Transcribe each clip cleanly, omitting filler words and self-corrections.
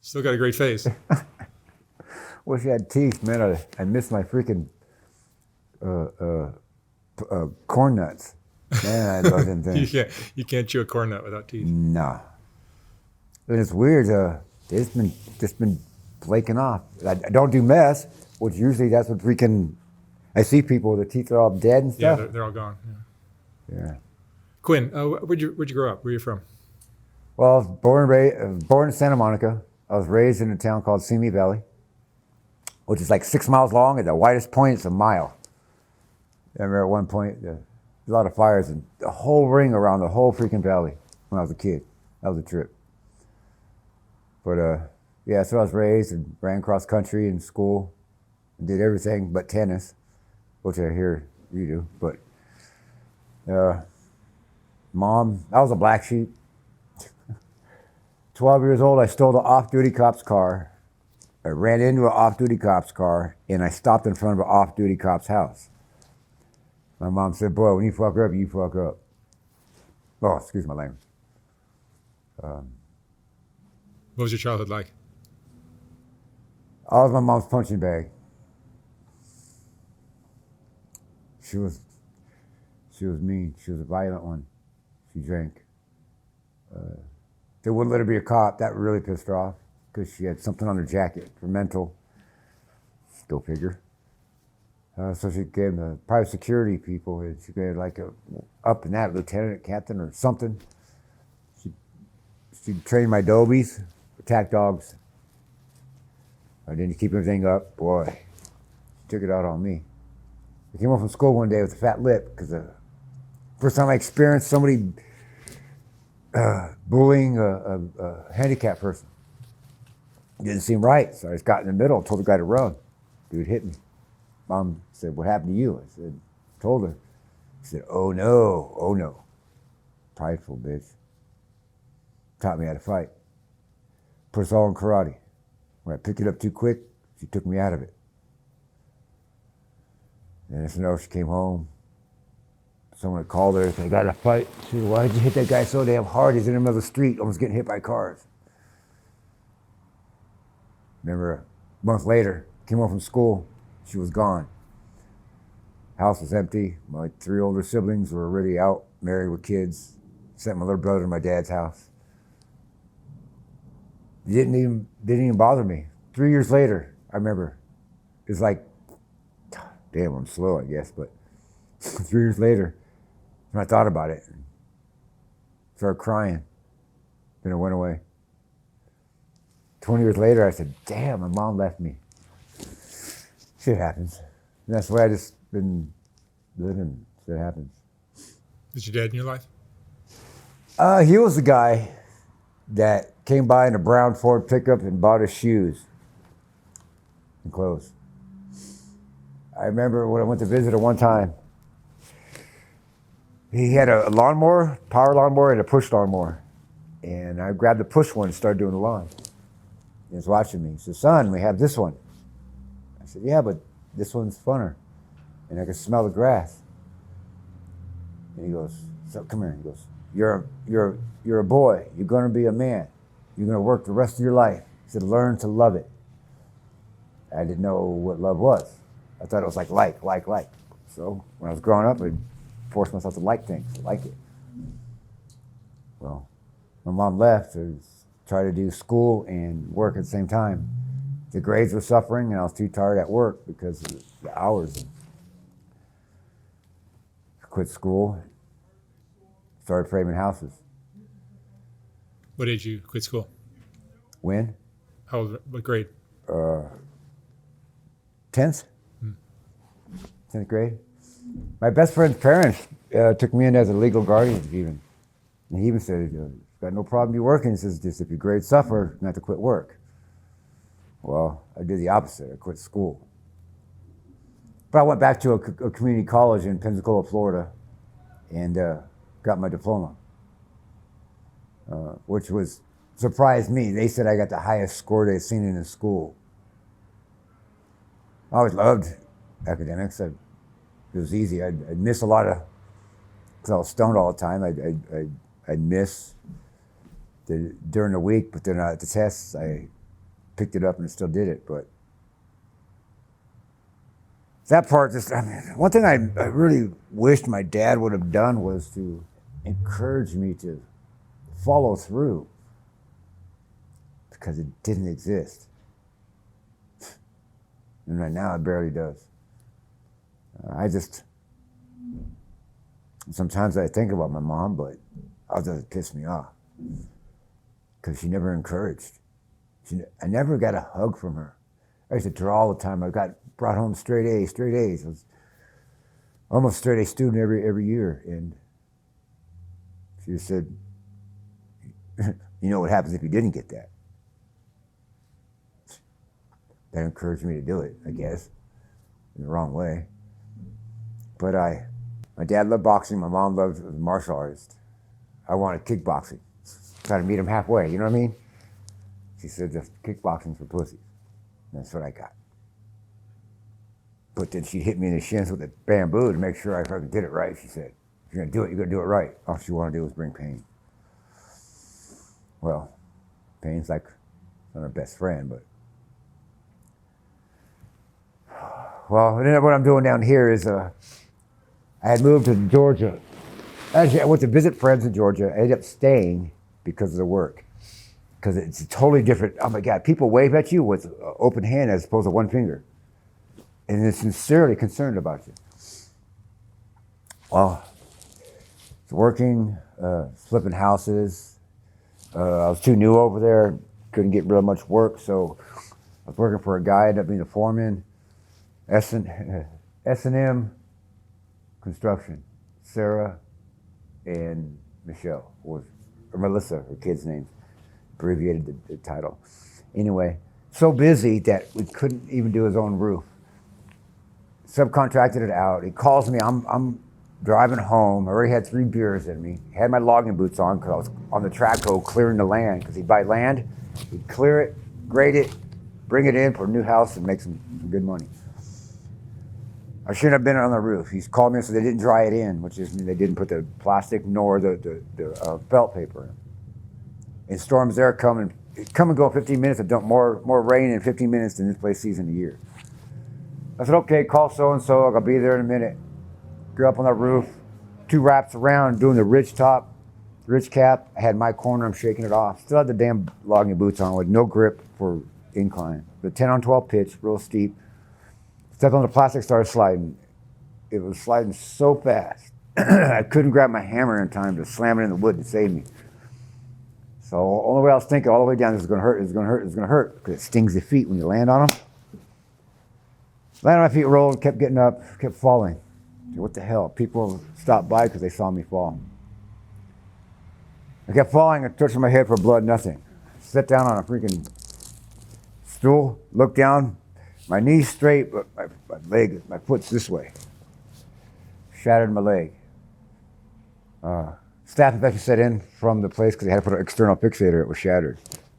Still got a great face. Wish I had teeth, man. I miss my freaking corn nuts. Man, I love them things. You can't chew a corn nut without teeth. No. And it's weird. It's been flaking off. I don't do meth, which usually that's what freaking. I see people, their teeth are all dead and Yeah, stuff. they're all gone. Yeah. Quinn, where'd you grow up? Where are you from? Well, I was born in Santa Monica. I was raised in a town called Simi Valley, which is like 6 miles long. At the widest point, it's a mile. I remember at one point, a lot of fires and the whole ring around the whole freaking valley when I was a kid. That was a trip. But yeah, so I was raised and ran cross country in school and did everything but tennis, which I hear you do. But Mom, I was a black sheep. 12 years old, I stole the off-duty cop's car. I ran into an off-duty cop's car, and I stopped in front of an off-duty cop's house. My mom said, boy, when you fuck up, you fuck up. Oh, excuse my language. What was your childhood like? I was my mom's punching bag. She was mean. She was a violent one. She drank. They wouldn't let her be a cop. That really pissed her off because she had something on her jacket for mental. Still figure. So she became the private security people. And she got like up in that lieutenant, captain, or something. She trained my dobies, attack dogs. I didn't keep everything up. Boy, she took it out on me. I came home from school one day with a fat lip because first time I experienced somebody bullying a handicapped person. It didn't seem right, so I just got in the middle and told the guy to run. Dude hit me. Mom said, what happened to you? I said, told her. She said, oh no. Prideful bitch. Taught me how to fight. Put us all in karate. When I picked it up too quick, she took me out of it. And I know she came home. Someone had called her, they got in a fight. She said, why did you hit that guy so damn hard? He's in the middle of the street, almost getting hit by cars. Remember, a month later, came home from school, she was gone. House was empty. My 3 older siblings were already out, married with kids. Sent my little brother to my dad's house. It didn't even bother me. 3 years later, I remember, it was like, damn, I'm slow, I guess, but 3 years later, when I thought about it, started crying, then it went away. 20 years later, I said, damn, my mom left me. Shit happens. And that's the way I just been living. Shit happens. Is your dad in your life? He was the guy that came by in a brown Ford pickup and bought us shoes and clothes. I remember when I went to visit him one time, he had a lawnmower, power lawnmower, and a push lawnmower. And I grabbed the push one and started doing the lawn. He was watching me. He said, son, we have this one. I said, yeah, but this one's funner. And I could smell the grass. And he goes, so come here. He goes, you're a boy. You're going to be a man. You're going to work the rest of your life. He said, learn to love it. I didn't know what love was. I thought it was like. So when I was growing up, I forced myself to like things, like it. Well, my mom left. I was trying to do school and work at the same time. The grades were suffering, and I was too tired at work because of the hours. I quit school, started framing houses. What age you quit school? When? How old? What grade? 10th? 10th grade. My best friend's parents took me in as a legal guardian even. And he even said, got no problem you working. He says, just if your grades suffer, you're going to have to quit work. Well, I did the opposite. I quit school. But I went back to a community college in Pensacola, Florida, and got my diploma, which surprised me. They said I got the highest score they'd seen in the school. I always loved academics. It was easy. I'd miss a lot of, because I was stoned all the time. I'd miss during the week, but then at the tests, I picked it up and it still did it. But that part just, I mean, one thing I really wished my dad would have done was to encourage me to follow through, because it didn't exist. And right now it barely does. Sometimes I think about my mom, but it doesn't piss me off, because she never encouraged. I never got a hug from her. I used to draw all the time. I got brought home straight A's. I was almost straight A student every year. And she just said, you know what happens if you didn't get that? That encouraged me to do it, I guess, in the wrong way. But my dad loved boxing. My mom loved martial arts. I wanted kickboxing. Trying to meet him halfway, you know what I mean? She said, just kickboxing for pussies. And that's what I got. But then she'd hit me in the shins with a bamboo to make sure I fucking did it right. She said, if you're gonna do it, you're gonna do it right. All she wanted to do was bring pain. Well, pain's like not her best friend, but. Well, then what I'm doing down here is I had moved to Georgia. Actually, I went to visit friends in Georgia. I ended up staying because of the work. Because it's totally different. Oh my God, people wave at you with an open hand as opposed to one finger. And they're sincerely concerned about you. Well, I was working, flipping houses. I was too new over there, couldn't get real much work, so I was working for a guy, ended up being a foreman. S&M Construction. Sarah and Michelle, or Melissa, her kid's name, abbreviated the title. Anyway, so busy that we couldn't even do his own roof. Subcontracted it out. He calls me, I'm driving home. I already had 3 beers in me. Had my logging boots on because I was on the track hoe clearing the land, because he'd buy land, he'd clear it, grade it, bring it in for a new house and make some good money. I shouldn't have been on the roof. He's called me and said they didn't dry it in, which is they didn't put the plastic nor the felt paper in. And storms there come and go 15 minutes and dump more rain in 15 minutes than this place sees in a year. I said, okay, call so-and-so, I'll be there in a minute. Go up on the roof, 2 wraps around, doing the ridge cap. I had my corner, I'm shaking it off. Still had the damn logging boots on with no grip for incline. The 10 on 12 pitch, real steep. Stepped on the plastic, started sliding. It was sliding so fast. I couldn't grab my hammer in time to slam it in the wood to save me. So the only way I was thinking all the way down, this is gonna hurt, because it stings the feet when you land on them. Landed on my feet, rolled, kept getting up, kept falling. What the hell? People stopped by because they saw me fall. I kept falling and touching my head for blood, nothing. Sat down on a freaking stool, looked down, my knee's straight, but my foot's this way. Shattered my leg. Staph infection set in from the place because they had to put an external fixator, it was shattered.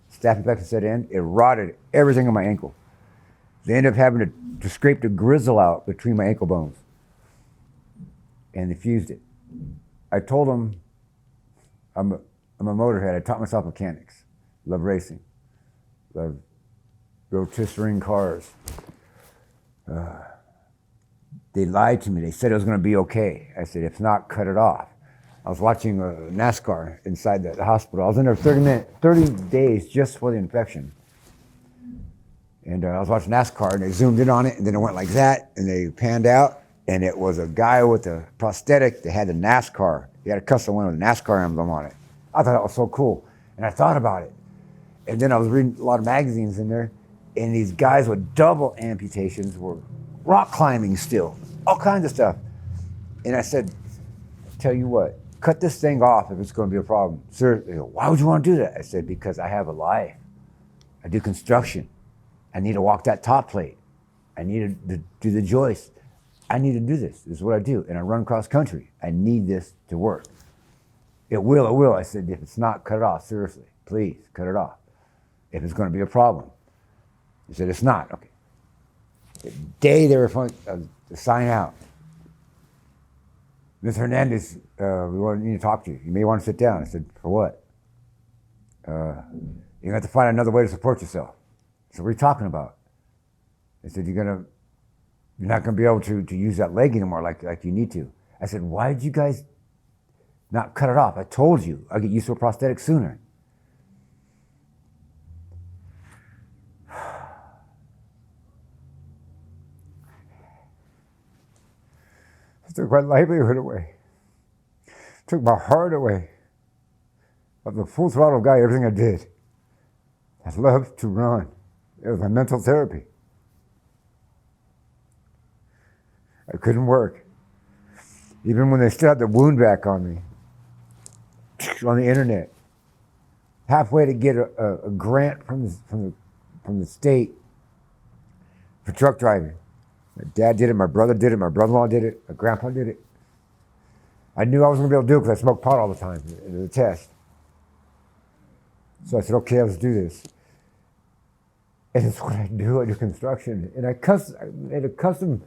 Staph infection set in, it rotted everything on my ankle. They ended up having to scrape the gristle out between my ankle bones. And they fused it. I told them I'm a motorhead. I taught myself mechanics. Love racing. Love rotisserie cars. They lied to me. They said it was going to be okay. I said, if not, cut it off. I was watching NASCAR inside the hospital. I was in there 30 days just for the infection. And I was watching NASCAR, and they zoomed in on it, and then it went like that, and they panned out, and it was a guy with a prosthetic that had the NASCAR. He had a custom one with a NASCAR emblem on it. I thought that was so cool, and I thought about it. And then I was reading a lot of magazines in there, and these guys with double amputations were rock climbing still, all kinds of stuff. And I said, tell you what, cut this thing off if it's going to be a problem. Sir, they go, why would you want to do that? I said, because I have a life. I do construction. I need to walk that top plate. I need to do the joist. I need to do this. This is what I do. And I run cross country. I need this to work. It will. I said, if it's not, cut it off. Seriously, please, cut it off. If it's going to be a problem. He said, it's not. Okay. The day they were to sign out, Ms. Hernandez, we need to talk to you. You may want to sit down. I said, for what? You're going to have to find another way to support yourself. So what are you talking about? They said, you're not gonna be able to use that leg anymore like you need to. I said, why did you guys not cut it off? I told you I'd get used to a prosthetic sooner. It took my livelihood away. It took my heart away. I was a full throttle guy, everything I did. I loved to run. It was my mental therapy. I couldn't work. Even when they still had the wound back on me, on the internet, halfway to get a grant from the state for truck driving. My dad did it, my brother did it, my brother-in-law did it, my grandpa did it. I knew I wasn't gonna be able to do it because I smoked pot all the time in the test. So I said, okay, let's do this. And it's what I do. I do construction. And I made a custom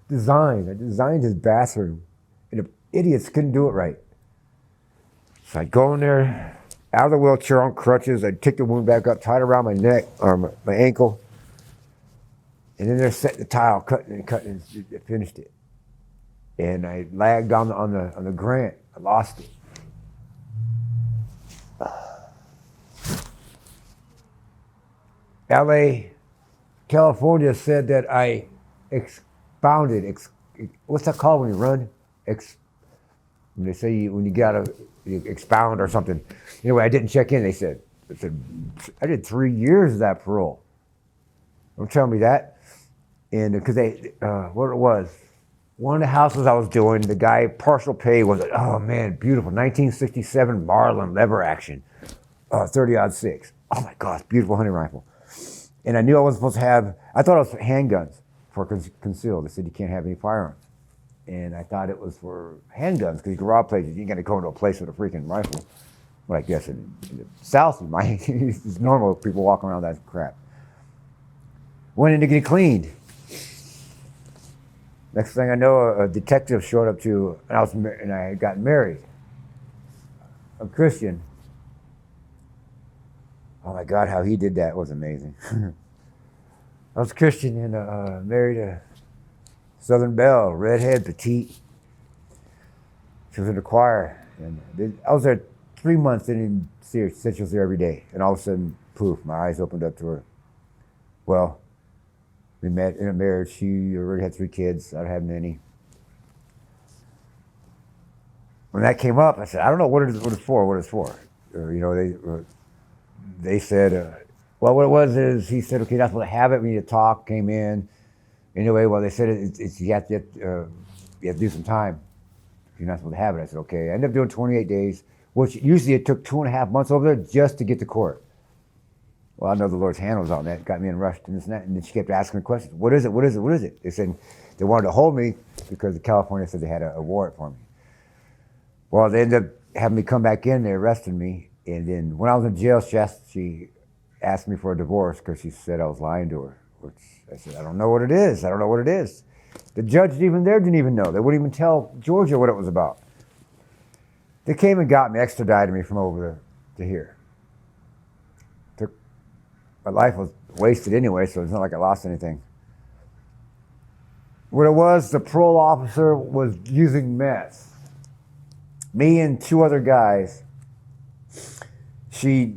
design. I designed his bathroom. And the idiots couldn't do it right. So I'd go in there, out of the wheelchair on crutches. I'd take the wound back up, tie it around my neck, or my ankle. And then there, set the tile, cutting and finished it. And I lagged on the grant. I lost it. LA, California said that I expounded. What's that called when you run? When they say when you expound or something. Anyway, I didn't check in. They said I did 3 years of that parole. Don't tell me that. And because what it was, one of the houses I was doing, the guy partial pay was, oh man, beautiful, 1967 Marlin lever action, 30-06. Oh my gosh, beautiful hunting rifle. And I knew I wasn't supposed to have, I thought it was for handguns for concealed. They said you can't have any firearms. And I thought it was for handguns because you can rob places. You ain't got to go into a place with a freaking rifle. Well, I guess in the South, it's normal people walking around that crap. Went in to get it cleaned. Next thing I know, a detective showed up and I got married. I'm Christian. Oh my God, how he did that was amazing. I was Christian and married a Southern belle, redhead, petite. She was in the choir. And I was there 3 months and didn't see her. She said she was there every day. And all of a sudden, poof, my eyes opened up to her. Well, we met in a marriage. She already had 3 kids. I don't have many. When that came up, I said, I don't know what it's for. They said, well, what it was is he said, okay, you're not supposed to have it. We need to talk. Came in. Anyway, well, they said you have to do some time. You're not supposed to have it. I said, okay. I ended up doing 28 days, which usually it took 2.5 months over there just to get to court. Well, I know the Lord's hand was on that. Got me in rushed and this and that. And then she kept asking me questions. What is it? They said they wanted to hold me because California said they had a warrant for me. Well, they ended up having me come back in. They arrested me. And then when I was in jail, she asked me for a divorce because she said I was lying to her. Which I said, I don't know what it is. The judge even didn't even know. They wouldn't even tell Georgia what it was about. They came and got me, extradited me from over there to here. My life was wasted anyway, so it's not like I lost anything. What it was, the parole officer was using meth. Me and 2 other guys, she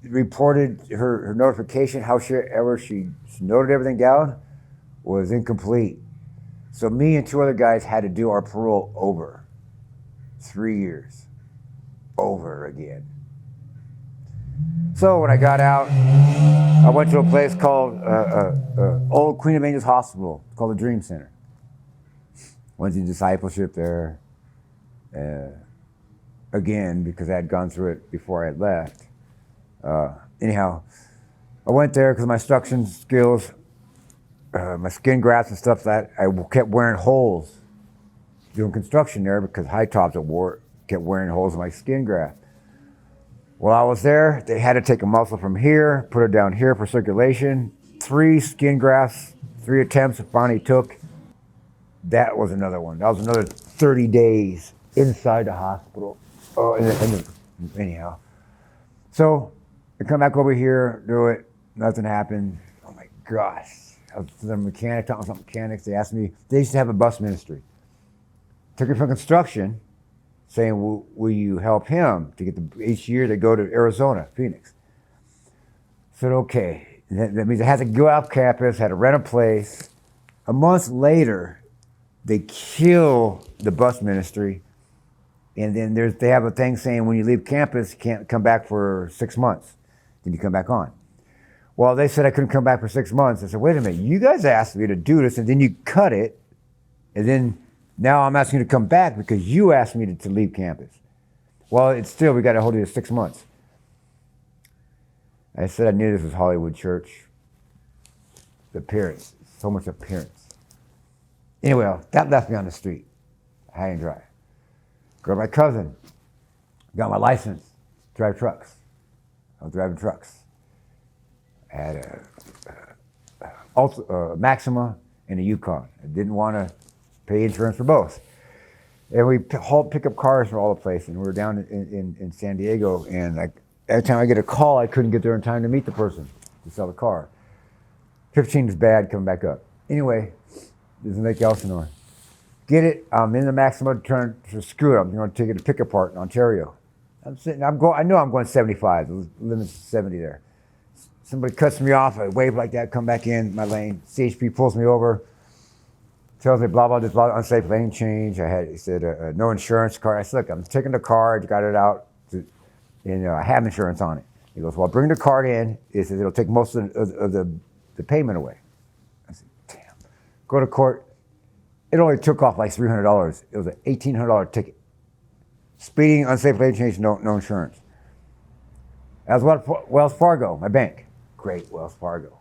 reported her notification, however she noted everything down, was incomplete. So me and 2 other guys had to do our parole over. 3 years. Over again. So when I got out, I went to a place called Old Queen of Angels Hospital, called the Dream Center. Went to discipleship there. Again, because I had gone through it before I had left. Anyhow, I went there because of my instruction skills, my skin grafts and stuff that I kept wearing holes doing construction there because high tops kept wearing holes in my skin graft. While I was there, they had to take a muscle from here, put it down here for circulation. 3 skin grafts, 3 attempts it finally took. That was another one. That was another 30 days inside the hospital. Anyhow. So I come back over here, do it, nothing happened. I'm gosh. I was the mechanic, talking to some mechanics. They asked me, they used to have a bus ministry. Took me from construction, saying, will you help him to get each year they go to Arizona, Phoenix. I said, okay. And that means I had to go off campus, had to rent a place. A month later, they kill the bus ministry. And then they have a thing saying when you leave campus, you can't come back for 6 months. Then you come back on. Well, they said I couldn't come back for 6 months. I said, wait a minute, you guys asked me to do this, and then you cut it, and then now I'm asking you to come back because you asked me to leave campus. Well, it's still, we got to hold you to 6 months. I said I knew this was Hollywood church. The appearance, so much appearance. Anyway, that left me on the street, high and dry. Go to my cousin, got my license, drive trucks. I was driving trucks. I had a Maxima and a Yukon. I didn't want to pay insurance for both. And we pick up cars from all the places. And we were down in San Diego, and every time I get a call, I couldn't get there in time to meet the person to sell the car. 15 is bad, coming back up. Anyway, this is Lake Elsinore. Get it, I'm in the Maxima, screw it, I'm going to take it to pick apart in Ontario. I know I'm going 75, the limit's 70 there. Somebody cuts me off, I wave like that, come back in my lane. CHP pulls me over, tells me blah, blah, this, blah, unsafe lane change. He said, no insurance car. I said, look, I'm taking the card, got it out, and I have insurance on it. He goes, well, bring the card in. He says, it'll take most of the payment away. I said, damn. Go to court. It only took off like $300. It was an $1,800 ticket. Speeding, unsafe lane change, no insurance. That was Wells Fargo, my bank. Great, Wells Fargo.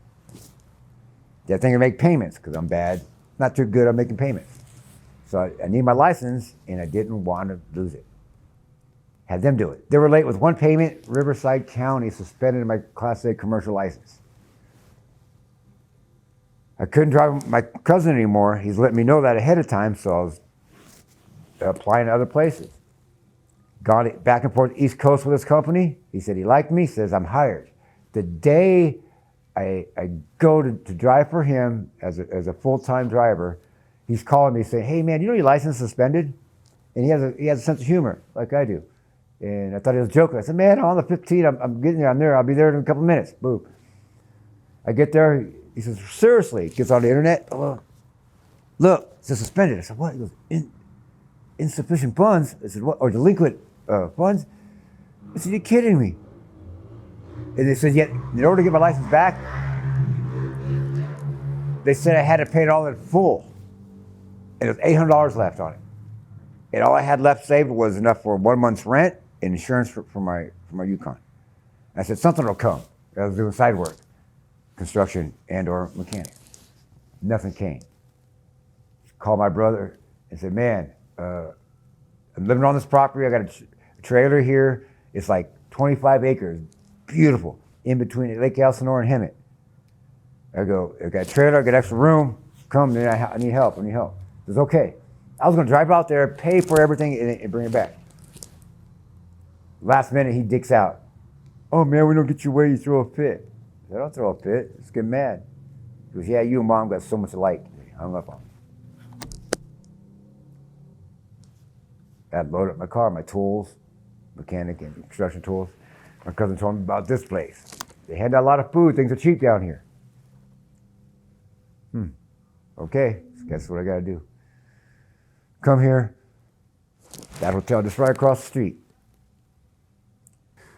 They're thinking to make payments because I'm bad, not too good at making payments. So I need my license, and I didn't want to lose it. Had them do it. They were late with one payment. Riverside County suspended my Class A commercial license. I couldn't drive my cousin anymore. He's letting me know that ahead of time, so I was applying to other places. Gone back and forth East Coast with his company. He said he liked me, says I'm hired. The day I go to drive for him as a full-time driver, he's calling me saying, hey man, you know your license is suspended? And he has a sense of humor, like I do. And I thought he was joking. I said, man, on the 15th, I'm getting there, I'm there, I'll be there in a couple minutes. Boom. I get there, he says, seriously, gets on the internet, look, it says suspended. I said, what? He goes, insufficient funds? I said, what? Or delinquent funds? I said, you're kidding me. And they said, yet, in order to get my license back, they said I had to pay it all in full. And there was $800 left on it. And all I had left saved was enough for 1 month's rent and insurance for my Yukon. And I said, something will come. I was doing side work, construction and or mechanic. Nothing came. Called my brother and said, man, I'm living on this property. I got a trailer here. It's like 25 acres, beautiful, in between Lake Elsinore and Hemet. I go, I got a trailer, I got extra room. Come, man, I need help. He says, okay. I was going to drive out there, pay for everything, and bring it back. Last minute, he dicks out. Oh, man, we don't get your way, you throw a fit. I said, I don't throw a fit. Just get mad. He goes, yeah, you and Mom got so much alike. I hung up on him. I had loaded up my car, my tools, mechanic and construction tools. My cousin told me about this place. They hand out a lot of food. Things are cheap down here. Okay, guess what I got to do? Come here. That hotel just right across the street.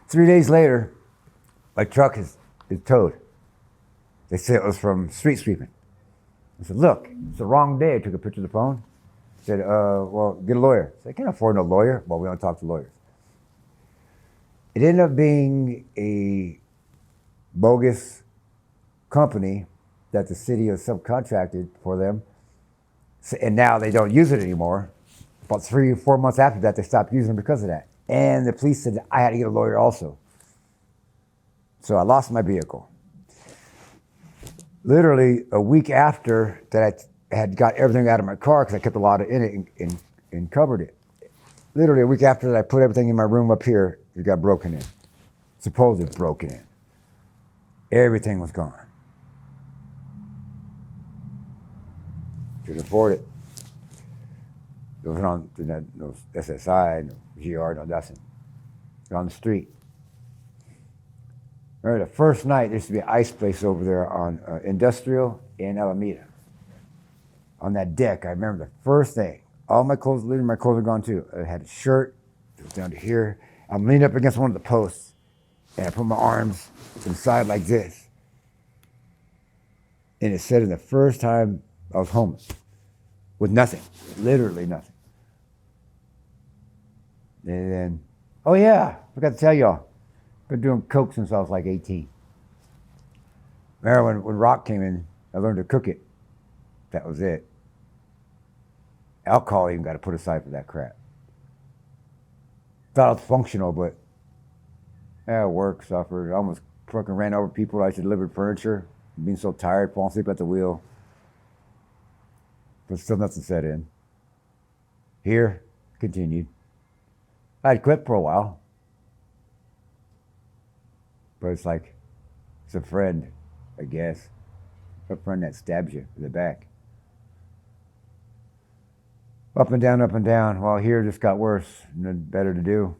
3 days later, my truck is towed. They said it was from street sweeping. I said, look, it's the wrong day. I took a picture of the phone. I said, well, get a lawyer. I said, I can't afford no lawyer. Well, we don't talk to lawyers. It ended up being a bogus company that the city has subcontracted for them. And now they don't use it anymore. About 3 or 4 months after that, they stopped using it because of that. And the police said I had to get a lawyer also. So I lost my vehicle. Literally a week after that, I had got everything out of my car because I kept a lot in it and covered it. Literally a week after that, I put everything in my room up here. It got broken in. Supposedly broken in. Everything was gone. Couldn't afford it. There wasn't no SSI, no GR, no nothing. They're on the street. Remember the first night, there used to be an ice place over there on Industrial in Alameda. On that deck, I remember the first thing. All my clothes, literally my clothes are gone too. I had a shirt, it was down to here. I'm leaning up against one of the posts, and I put my arms to the side like this. And it said in the first time I was homeless, with nothing, literally nothing. And then, oh yeah, I forgot to tell y'all, been doing coke since I was like 18. Remember when rock came in, I learned to cook it. That was it. Alcohol even got to put aside for that crap. Thought it was functional, but work suffered. I almost fucking ran over people. I delivered furniture. Being so tired, falling asleep at the wheel. But still nothing set in. Here, continued. I'd quit for a while. But it's like, it's a friend, I guess. A friend that stabs you in the back. Up and down. Well, here just got worse. Nothing better to do.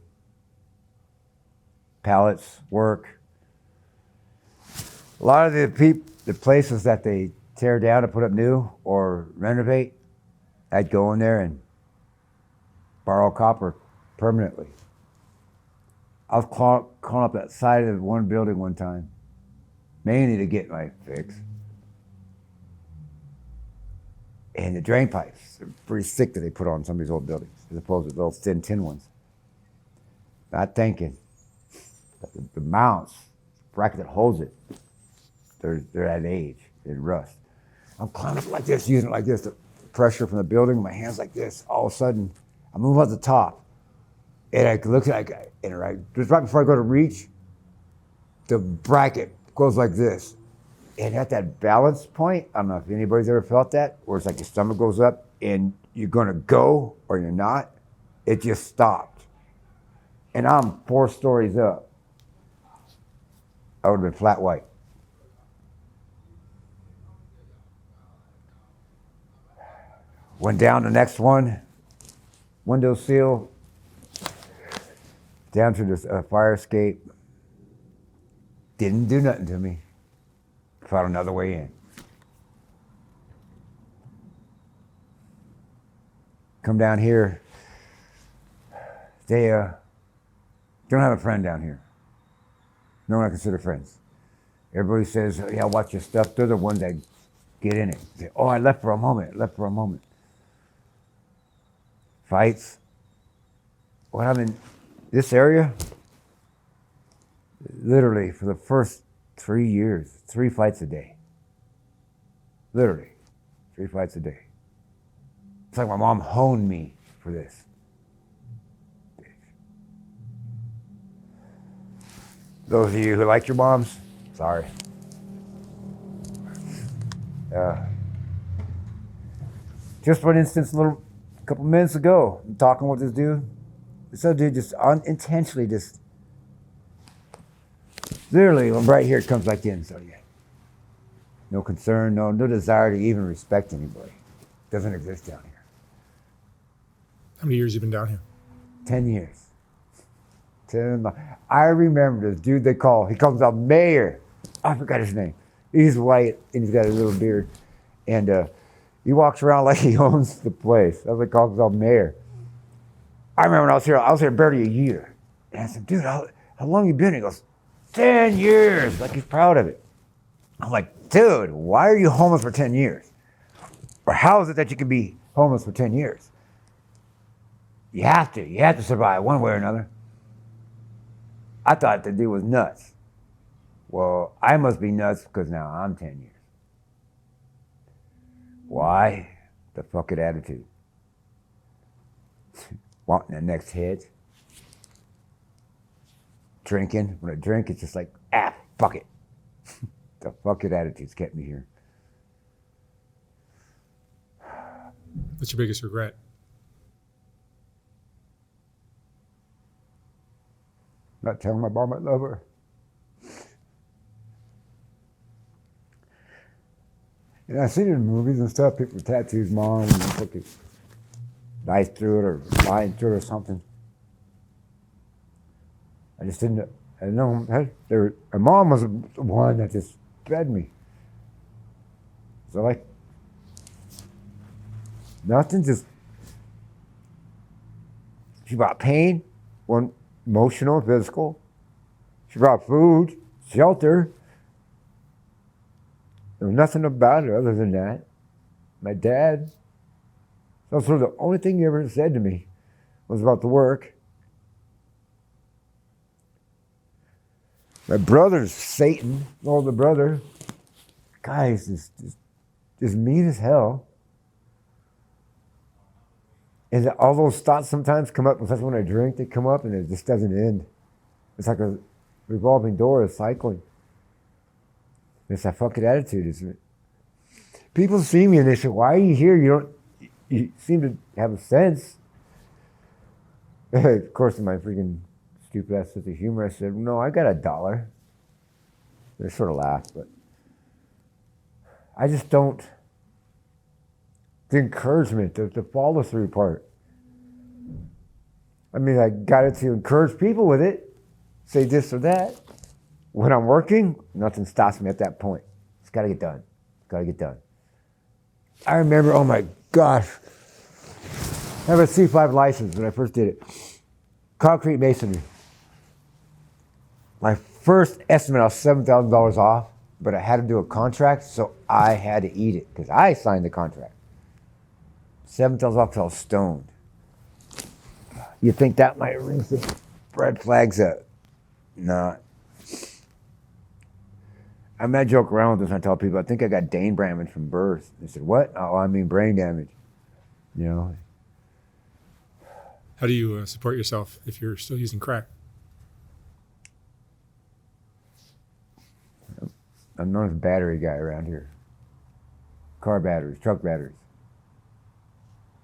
Pallets, work. A lot of the places that they tear down to put up new or renovate, I'd go in there and borrow copper permanently. I was calling up that side of one building one time, mainly to get my fix. And the drain pipes are pretty thick that they put on some of these old buildings, as opposed to those thin tin ones. Not thinking that the mounts, bracket that holds it, they're at age, they rust. I'm climbing up like this, using it like this, the pressure from the building, my hands like this. All of a sudden, I move up the top, and I look at it, and just right before I go to reach, the bracket goes like this. And at that balance point, I don't know if anybody's ever felt that, where it's like your stomach goes up and you're gonna go or you're not. It just stopped. And I'm 4 stories up. I would have been flat white. Went down the next one, window sill, down to this fire escape. Didn't do nothing to me. Found another way in. Come down here. They don't have a friend down here. No one I consider friends. Everybody says, yeah, watch your stuff. They're the ones that get in it. Say, oh, I left for a moment. Fights. When I'm in this area, literally for the first 3 years, 3 fights a day. Literally, 3 fights a day. It's like my mom honed me for this. Those of you who like your moms, sorry. Just for instance, a couple minutes ago, I'm talking with this dude. This other dude just unintentionally just, literally, right here, it comes back in. So yeah, no concern, no desire to even respect anybody. Doesn't exist down here. How many years have you been down here? 10 years. 10. I remember this dude he calls himself Mayor. I forgot his name. He's white and he's got a little beard. And he walks around like he owns the place. That's what he calls himself Mayor. I remember when I was here barely a year. And I said, dude, how long you been? He goes, 10 years. Like he's proud of it. I'm like, dude, why are you homeless for 10 years? Or how is it that you can be homeless for 10 years? You have to survive one way or another. I thought the dude was nuts. Well, I must be nuts because now I'm 10 years. Why? The fucking attitude. Wanting the next hit. Drinking. When I drink, it's just like, fuck it. The fucking attitude's kept me here. What's your biggest regret? Not telling my mom I love her. And I've seen it in movies and stuff. People with tattoos, mom, and fucking knife through it or line through it or something. I just didn't. I know. My mom was the one that just fed me. So like, nothing. Just she brought pain, one emotional, physical. She brought food, shelter. There was nothing about it other than that. My dad. So sort of the only thing he ever said to me was about the work. My brother's Satan, older brother. Guys, just mean as hell. And all those thoughts sometimes come up, especially when I drink, they come up and it just doesn't end. It's like a revolving door, a cycling. It's that fucking attitude, isn't it? People see me and they say, why are you here? You seem to have a sense. Of course, in my freaking stupid ass sense of humor, I said, no, I got $1. They sort of laughed, but I just don't. The encouragement, the follow through part. I mean, I got it to encourage people with it, say this or that. When I'm working, nothing stops me at that point. It's got to get done. Got to get done. I remember, oh my gosh, I have a C5 license when I first did it. Concrete masonry. My first estimate, I was $7,000 off, but I had to do a contract, so I had to eat it because I signed the contract. $7,000 off because I was stoned. You think that might ring some red flags up? No. I might joke around with this and I tell people, I think I got Dane damage from birth. They said, what? Oh, I mean brain damage. You know? How do you support yourself if you're still using crack? I'm known as a battery guy around here. Car batteries, truck batteries.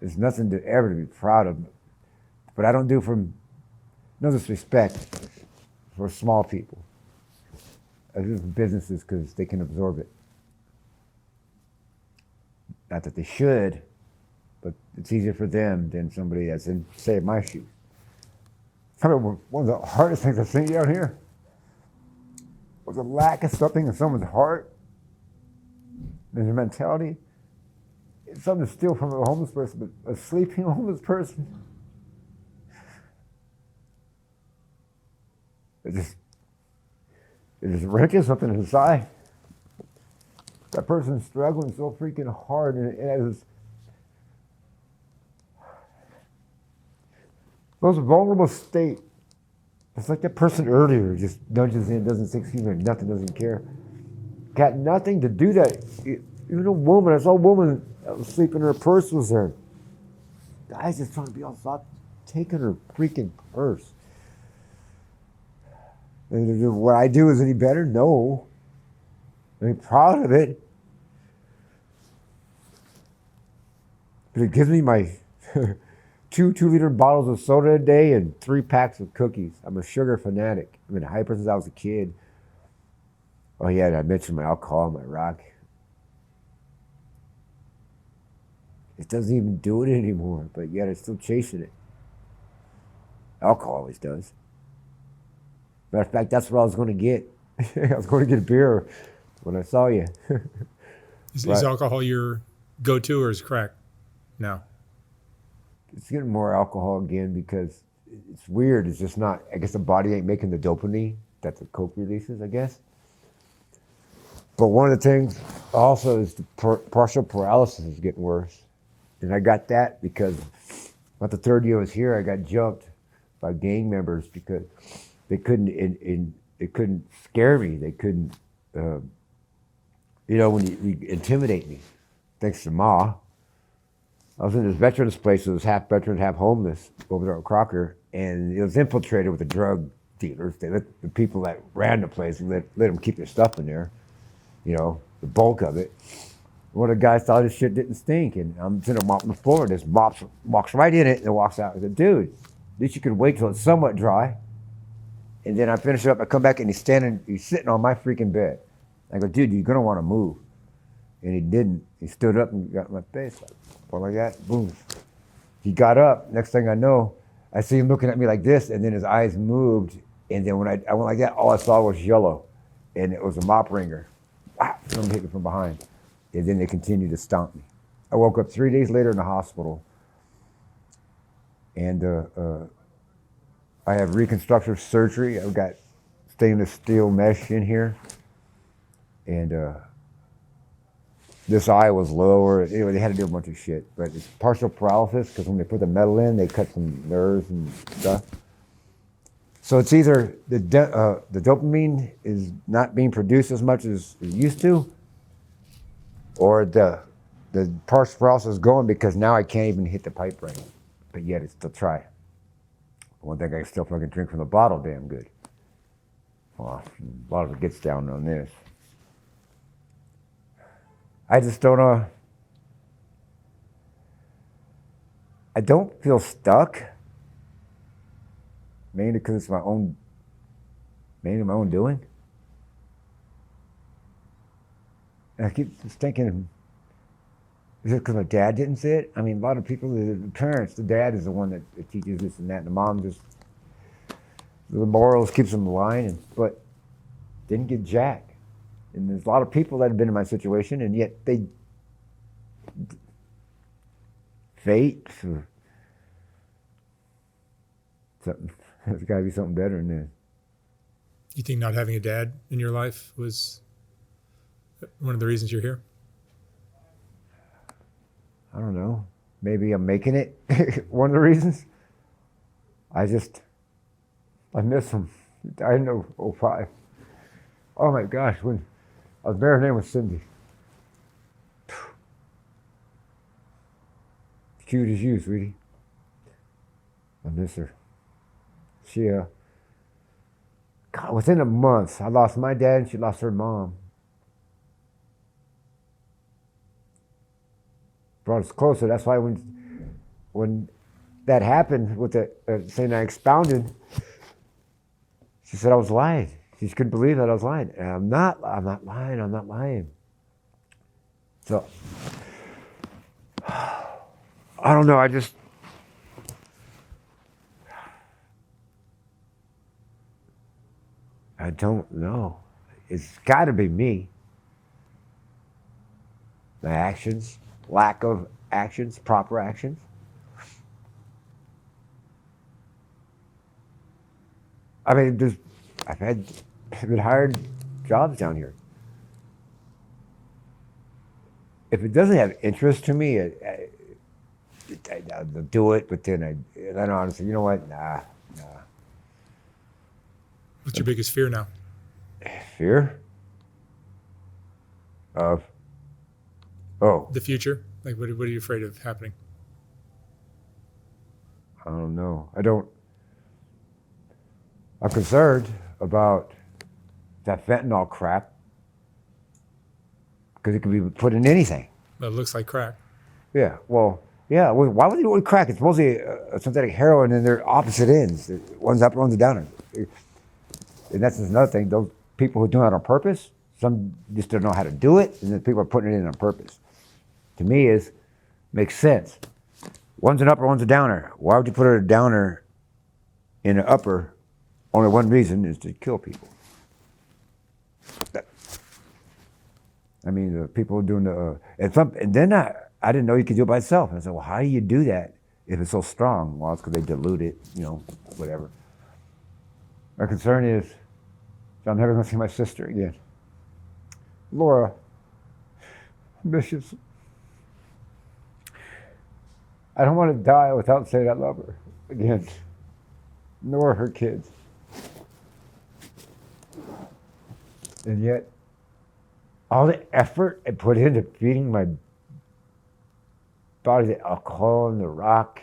There's nothing to ever to be proud of. But I don't do from no disrespect for small people. I do for businesses because they can absorb it. Not that they should, but it's easier for them than somebody that's in, say, my shoes. One of the hardest things I've seen out here was a lack of something in someone's heart and their mentality. It's something to steal from a homeless person, but a sleeping homeless person. It just wrenches something inside. That person's struggling so freaking hard, and it was most vulnerable state. It's like that person earlier just nudges in, doesn't think even nothing, doesn't care. Got nothing to do that. Even a woman, I saw a woman that was sleeping, her purse was there. Guys just trying to be all soft, taking her freaking purse. And what I do is any better? No. I'm proud of it. But it gives me my 2-liter bottles of soda a day and 3 packs of cookies. I'm a sugar fanatic. I've been hyper since I was a kid. Oh yeah, and I mentioned my alcohol, my rock. It doesn't even do it anymore, but yet I'm still chasing it. Alcohol always does. Matter of fact, that's what I was going to get. I was going to get a beer when I saw you. Is alcohol your go-to or is crack now? It's getting more alcohol again because it's weird. It's just not, I guess the body ain't making the dopamine that the Coke releases, I guess. But one of the things also is the partial paralysis is getting worse. And I got that because about the third year I was here, I got jumped by gang members because they couldn't they couldn't scare me. They couldn't, when you intimidate me. Thanks to Ma. I was in this veterans place. It was half veteran, half homeless over there at Crocker, and it was infiltrated with the drug dealers. They let the people that ran the place let them keep their stuff in there. The bulk of it. One of the guys thought his shit didn't stink, and I'm sitting there mopping the floor, and this walks right in it and walks out. I said, dude, at least you could wait till it's somewhat dry. And then I finish it up, I come back and he's sitting on my freaking bed. I go, dude, you're gonna wanna move. And he didn't. He stood up and got in my face, like that, boom. He got up. Next thing I know, I see him looking at me like this, and then his eyes moved. And then when I went like that, all I saw was yellow. And it was a mop ringer. Ah, someone hit me from behind. And then they continued to stomp me. I woke up 3 days later in the hospital. And I have reconstructive surgery. I've got stainless steel mesh in here. And this eye was lower. Anyway, they had to do a bunch of shit. But it's partial paralysis because when they put the metal in, they cut some nerves and stuff. So it's either the dopamine is not being produced as much as it used to, or the partial paralysis is going because now I can't even hit the pipe right. But yet it's still try. One thing, I can still fucking drink from the bottle damn good. Well, a lot of it gets down on this. I just don't know. I don't feel stuck. Mainly because it's mainly my own doing. And I keep just thinking, is it because my dad didn't say it? I mean, a lot of people, the parents, the dad is the one that teaches this and that, and the mom just, the morals keeps them in line, but didn't get jack. And there's a lot of people that have been in my situation, and yet fate, or something. There's got to be something better than this. You think not having a dad in your life was one of the reasons you're here? I don't know. Maybe I'm making it one of the reasons. I miss him. He died in 05. Oh my gosh, when I was married, her name was Cindy. Cute as you, sweetie. I miss her. She, God, within a month, I lost my dad and she lost her mom. Brought us closer. That's why when that happened with the saying I expounded, she said I was lying. She couldn't believe that I was lying. And I'm not lying. So, I don't know. I don't know. It's got to be me. My actions, lack of actions, proper actions. I mean, I've been hired jobs down here. If it doesn't have interest to me, I'll do it. But then I honestly, you know what? Nah. What's your biggest fear now? Fear of the future. Like, what are you afraid of happening? I don't know. I'm concerned about that fentanyl crap because it could be put in anything. That looks like crack. Yeah. Well, yeah. Why would they do it with crack? It's mostly synthetic heroin, and they're opposite ends. One's up, one's down. And that's another thing. Those people who do it on purpose, some just don't know how to do it, and then people are putting it in on purpose. To me, makes sense. One's an upper, one's a downer. Why would you put a downer in an upper? Only one reason is to kill people. I mean, the people doing and then I didn't know you could do it by itself. And I said, well, how do you do that if it's so strong? Well, it's because they dilute it, whatever. My concern is I'm never going to see my sister again. Laura, miss you. I don't want to die without saying I love her again, nor her kids. And yet, all the effort I put into feeding my body the alcohol and the rock,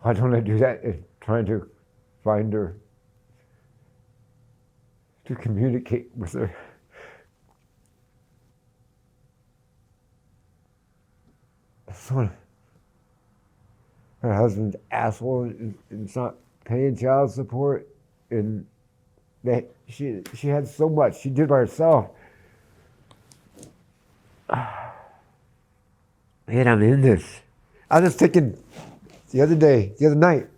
why don't I do that in trying to find her, to communicate with her? Her husband's asshole is not paying child support, and She had so much. She did by herself. Man, I'm in this. I was just thinking the other night,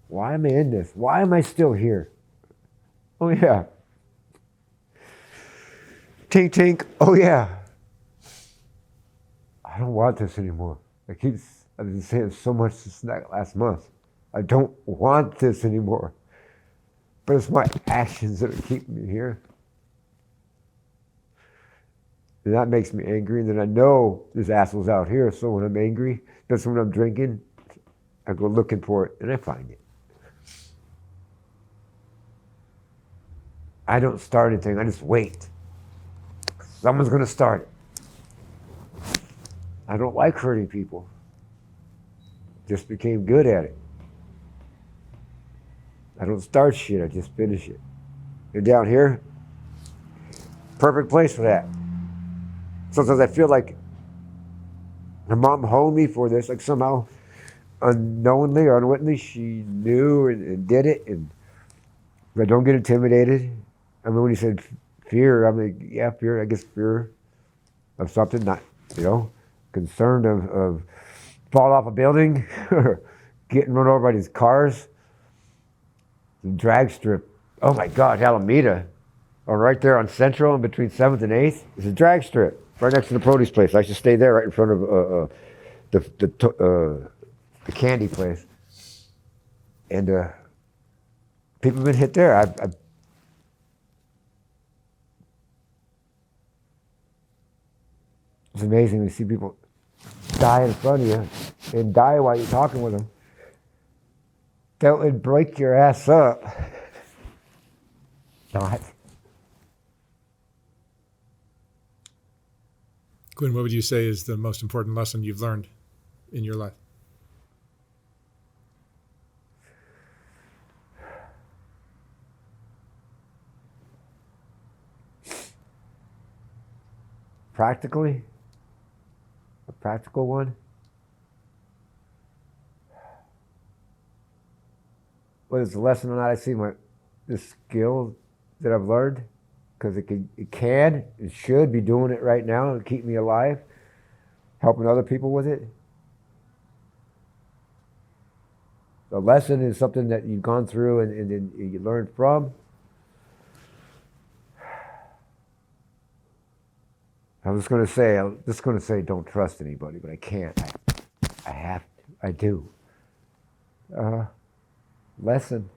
why am I in this? Why am I still here? Oh yeah. Tink tink. Oh yeah. I don't want this anymore. I've been saying so much this last month. I don't want this anymore. But it's my actions that are keeping me here. And that makes me angry. And then I know there's assholes out here. So when I'm angry, that's when I'm drinking, I go looking for it and I find it. I don't start anything. I just wait. Someone's going to start it. I don't like hurting people. Just became good at it. I don't start shit. I just finish it. And down here, perfect place for that. Sometimes I feel like my mom honed me for this, like somehow unknowingly or unwittingly, she knew and did it. And I don't get intimidated. I mean, when you said fear, I'm like, yeah, fear, I guess fear of something, not, concerned of falling off a building or getting run over by these cars. The drag strip, oh my God, Alameda, or right there on Central in between 7th and 8th, is a drag strip right next to the produce place. I used to stay there right in front of the candy place. And people have been hit there. It's amazing to see people die in front of you and die while you're talking with them. That would break your ass up. Not. Quinn, what would you say is the most important lesson you've learned in your life? Practically? A practical one? What is the lesson or not? I see the skill that I've learned, because it should be doing it right now and keep me alive, helping other people with it. The lesson is something that you've gone through and you learned from. I'm just going to say don't trust anybody, but I can't. I have to. I do. Lesson.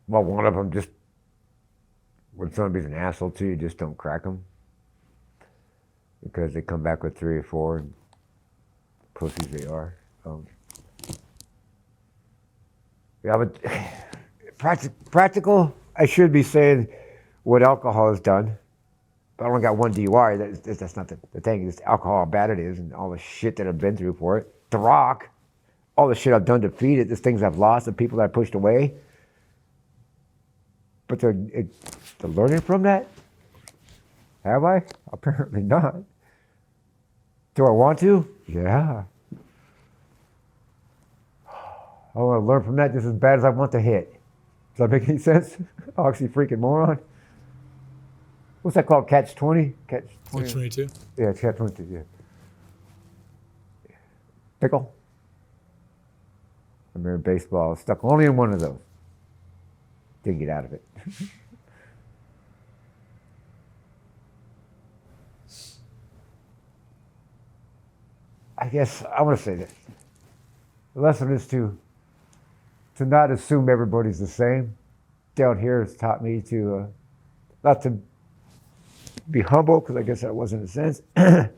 Well, one of them, just when somebody's an asshole to you, just don't crack them, because they come back with 3 or 4, and pussies they are. Yeah, but practical, I should be saying what alcohol has done. But I only got 1 DUI. That's not the thing. It's alcohol, how bad it is, and all the shit that I've been through for it. The Rock, all the shit I've done to feed it, the things I've lost, the people that I pushed away. But the learning from that? Have I? Apparently not. Do I want to? Yeah. I want to learn from that just as bad as I want to hit. Does that make any sense? Oxy freaking moron. What's that called? Catch 20? Catch 20? Catch 22? Yeah, catch 22, yeah. Pickle? I remember baseball. I was stuck only in one of those. Didn't get out of it. I guess I want to say this. The lesson is to not assume everybody's the same. Down here has taught me to not to be humble, because I guess that wasn't a sense, but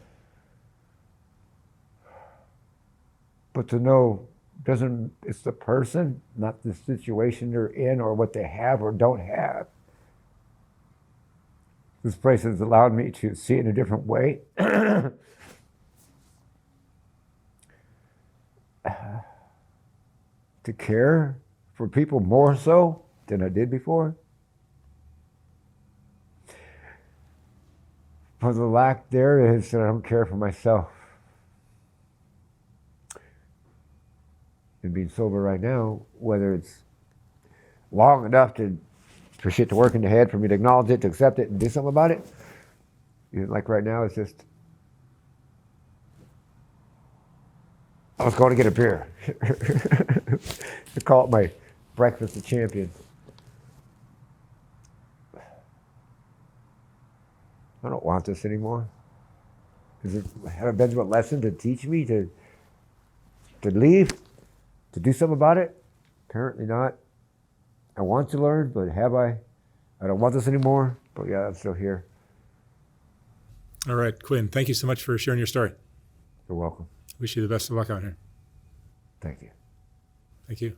to know it's the person, not the situation they're in or what they have or don't have. This place has allowed me to see it in a different way. To care for people more so than I did before. For the lack there is that I don't care for myself. and being sober right now, whether it's long enough for shit to work in the head, for me to acknowledge it, to accept it, and do something about it. Like right now, it's just, I was going to get a beer. I call it my breakfast of champions. I don't want this anymore. Does it have a Benjamin lesson to teach me to leave, to do something about it? Apparently not. I want to learn, but have I? I don't want this anymore, but yeah, I'm still here. All right, Quinn, thank you so much for sharing your story. You're welcome. Wish you the best of luck out here. Thank you. Thank you.